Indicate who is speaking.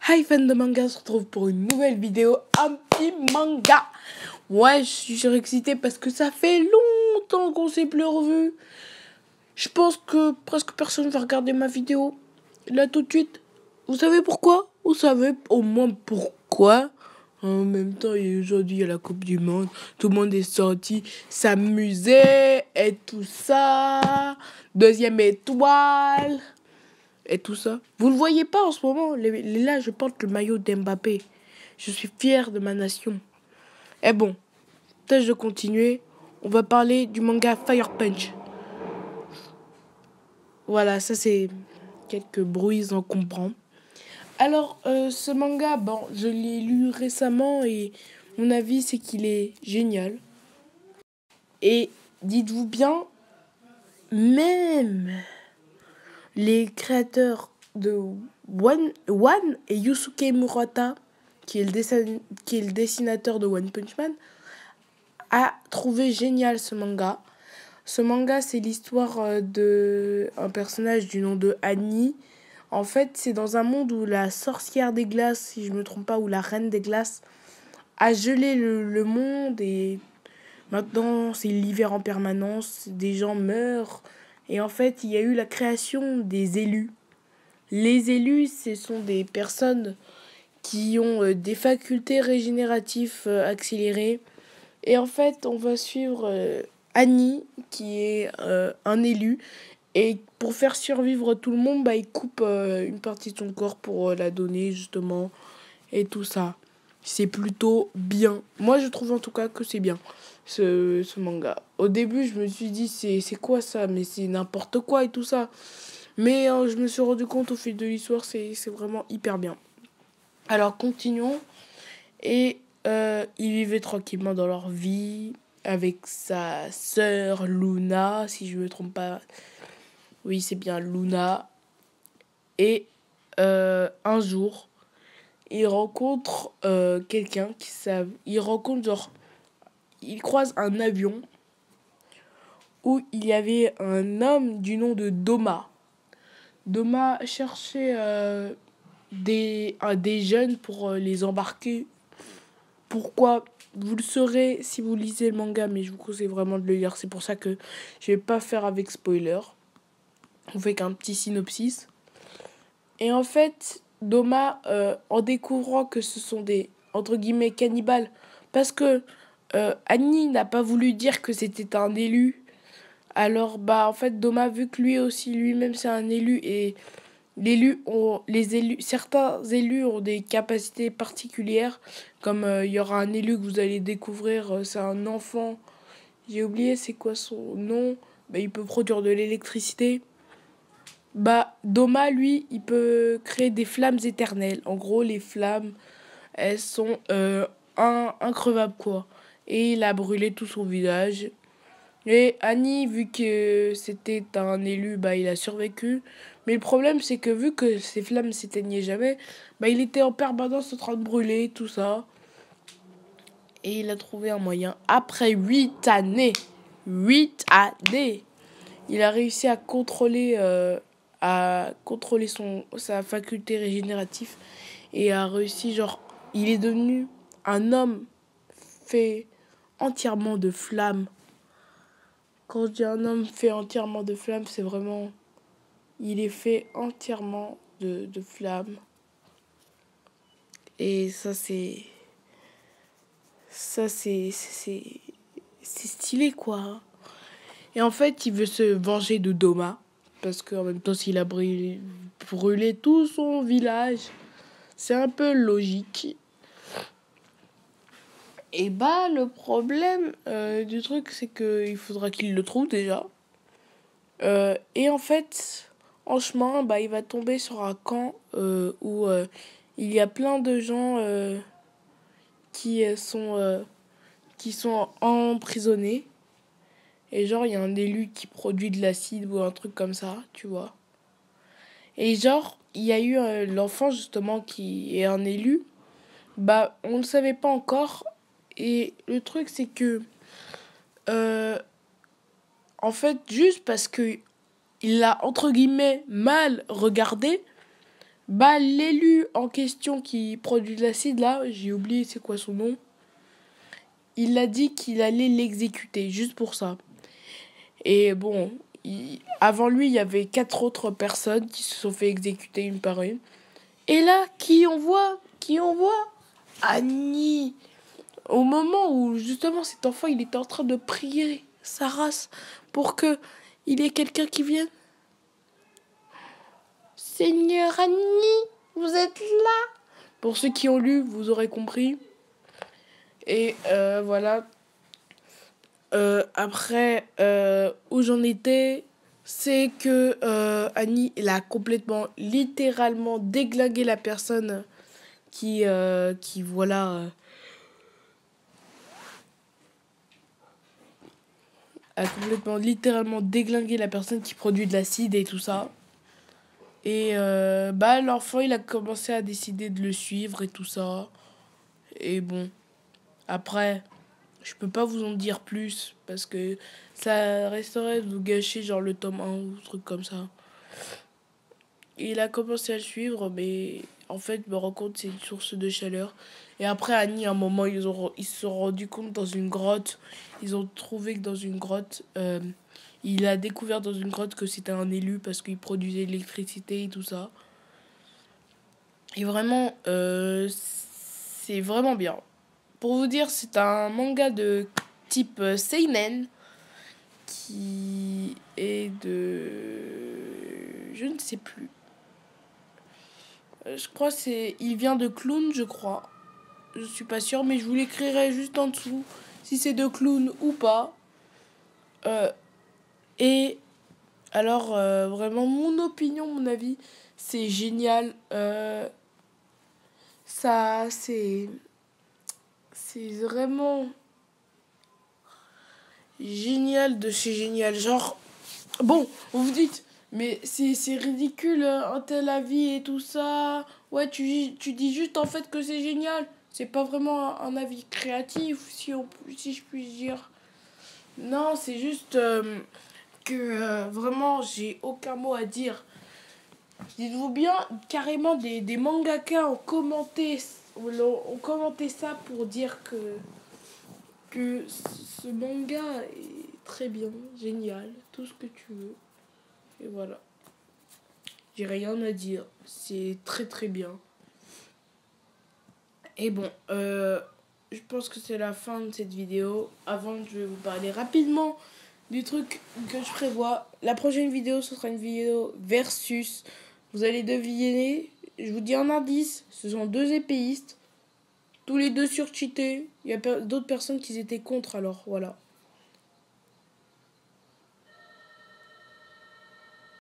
Speaker 1: Hi fans de manga, on se retrouve pour une nouvelle vidéo, un petit manga. Ouais, je suis surexcitée parce que ça fait longtemps qu'on s'est plus revus. Je pense que presque personne va regarder ma vidéo là tout de suite. Vous savez pourquoi? Vous savez au moins pourquoi? En même temps, aujourd'hui, il y a la Coupe du Monde. Tout le monde est sorti s'amuser et tout ça. Deuxième étoile. Et tout ça. Vous ne le voyez pas en ce moment. Là, je porte le maillot d'Mbappé. Je suis fier de ma nation. Et bon, tâche de continuer. On va parler du manga Fire Punch. Voilà, ça c'est quelques bruits encombrants. Alors, ce manga, bon, je l'ai lu récemment et mon avis c'est qu'il est génial. Et dites-vous bien, même les créateurs de One et Yusuke Murata, qui est le dessinateur de One Punch Man, a trouvé génial ce manga. Ce manga, c'est l'histoire d'un personnage du nom de Annie. En fait, c'est dans un monde où la sorcière des glaces, si je ne me trompe pas, ou la reine des glaces, a gelé le monde et maintenant c'est l'hiver en permanence, des gens meurent. Et en fait, il y a eu la création des élus. Les élus, ce sont des personnes qui ont des facultés régénératives accélérées. Et en fait, on va suivre Annie, qui est un élu. Et pour faire survivre tout le monde, il coupe une partie de son corps pour la donner, justement. Et tout ça. C'est plutôt bien. Moi, je trouve en tout cas que c'est bien, ce manga. Au début, je me suis dit, c'est quoi ça? Mais c'est n'importe quoi et tout ça. Mais je me suis rendu compte au fil de l'histoire, c'est vraiment hyper bien. Alors continuons. Et ils vivaient tranquillement dans leur vie avec sa sœur Luna, si je ne me trompe pas. Oui, c'est bien Luna. Et un jour, ils rencontrent quelqu'un qui savent. Ils rencontrent genre. Ils croisent un avion où il y avait un homme du nom de Doma. Doma cherchait des jeunes pour les embarquer. Pourquoi? Vous le saurez si vous lisez le manga, mais je vous conseille vraiment de le lire. C'est pour ça que je vais pas faire avec spoiler. On fait qu'un petit synopsis. Et en fait, Doma, en découvrant que ce sont des, entre guillemets, cannibales, parce que Annie n'a pas voulu dire que c'était un élu. Alors, en fait, Doma, vu que lui aussi, lui-même, c'est un élu, et certains élus ont des capacités particulières, comme il y aura un élu que vous allez découvrir, c'est un enfant, j'ai oublié c'est quoi son nom, il peut produire de l'électricité. Doma, lui, il peut créer des flammes éternelles. En gros, les flammes, elles sont increvables, quoi. Et il a brûlé tout son village. Et Annie, vu que c'était un élu, il a survécu. Mais le problème, c'est que vu que ces flammes s'éteignaient jamais, il était en permanence en train de brûler, tout ça. Et il a trouvé un moyen. Après 8 années, il a réussi à contrôler sa faculté régénérative. Et a réussi, genre, il est devenu un homme fait entièrement de flammes. Quand je dis un homme fait entièrement de flammes, c'est vraiment... Il est fait entièrement de flammes. Et ça, c'est stylé, quoi. Et en fait, il veut se venger de Doma. Parce qu'en même temps, s'il a brûlé tout son village, c'est un peu logique. Et le problème du truc, c'est qu'il faudra qu'il le trouve déjà. Et en fait, en chemin, il va tomber sur un camp où il y a plein de gens qui sont emprisonnés. Et genre, il y a un élu qui produit de l'acide ou un truc comme ça, tu vois. Et genre, il y a eu l'enfant justement qui est un élu. On ne le savait pas encore. Et le truc, c'est que en fait, juste parce que il l'a, entre guillemets, mal regardé, Bah, l'élu en question qui produit de l'acide, là, j'ai oublié c'est quoi son nom, il a dit qu'il allait l'exécuter, juste pour ça. Et bon, avant lui, il y avait 4 autres personnes qui se sont fait exécuter une par une. Et là, qui on voit? Qui on voit? Annie. Au moment où, justement, cet enfant, il était en train de prier sa race pour que il y ait quelqu'un qui vienne. Seigneur Annie, vous êtes là? Pour ceux qui ont lu, vous aurez compris. Et voilà. Après, où j'en étais, c'est que Annie, elle a complètement, littéralement déglingué la personne qui voilà, a complètement, littéralement déglingué la personne qui produit de l'acide et tout ça. Et bah, l'enfant, il a commencé à décider de le suivre et tout ça. Et bon, après, je peux pas vous en dire plus parce que ça resterait de vous gâcher genre le tome 1 ou truc comme ça. Et il a commencé à le suivre, mais en fait, je me rends compte que c'est une source de chaleur. Et après, Annie, à un moment, ils se sont rendus compte dans une grotte. Ils ont trouvé que dans une grotte, il a découvert dans une grotte que c'était un élu parce qu'il produisait de l'électricité et tout ça. Et vraiment, c'est vraiment bien. Pour vous dire, c'est un manga de type seinen qui est de... Je ne sais plus. Je crois que c'est... Il vient de Clown, je crois. Je suis pas sûre, mais je vous l'écrirai juste en dessous si c'est de Clown ou pas. Et alors, vraiment, mon opinion, mon avis, c'est génial. Ça, c'est... C'est vraiment génial de chez génial. Genre, bon, vous vous dites, mais c'est ridicule, un tel avis et tout ça. Ouais, tu dis juste en fait que c'est génial. C'est pas vraiment un avis créatif, si je puis dire. Non, c'est juste que vraiment, j'ai aucun mot à dire. Dites-vous bien, carrément, des mangaka ont commenté ça pour dire que ce manga est très bien, génial, tout ce que tu veux. Et voilà. J'ai rien à dire. C'est très très bien. Et bon, je pense que c'est la fin de cette vidéo. Avant, je vais vous parler rapidement du truc que je prévois. La prochaine vidéo, ce sera une vidéo versus. Vous allez deviner. Je vous dis un indice. Ce sont deux épéistes. Tous les deux surcheatés. Il y a d'autres personnes qui étaient contre, alors voilà.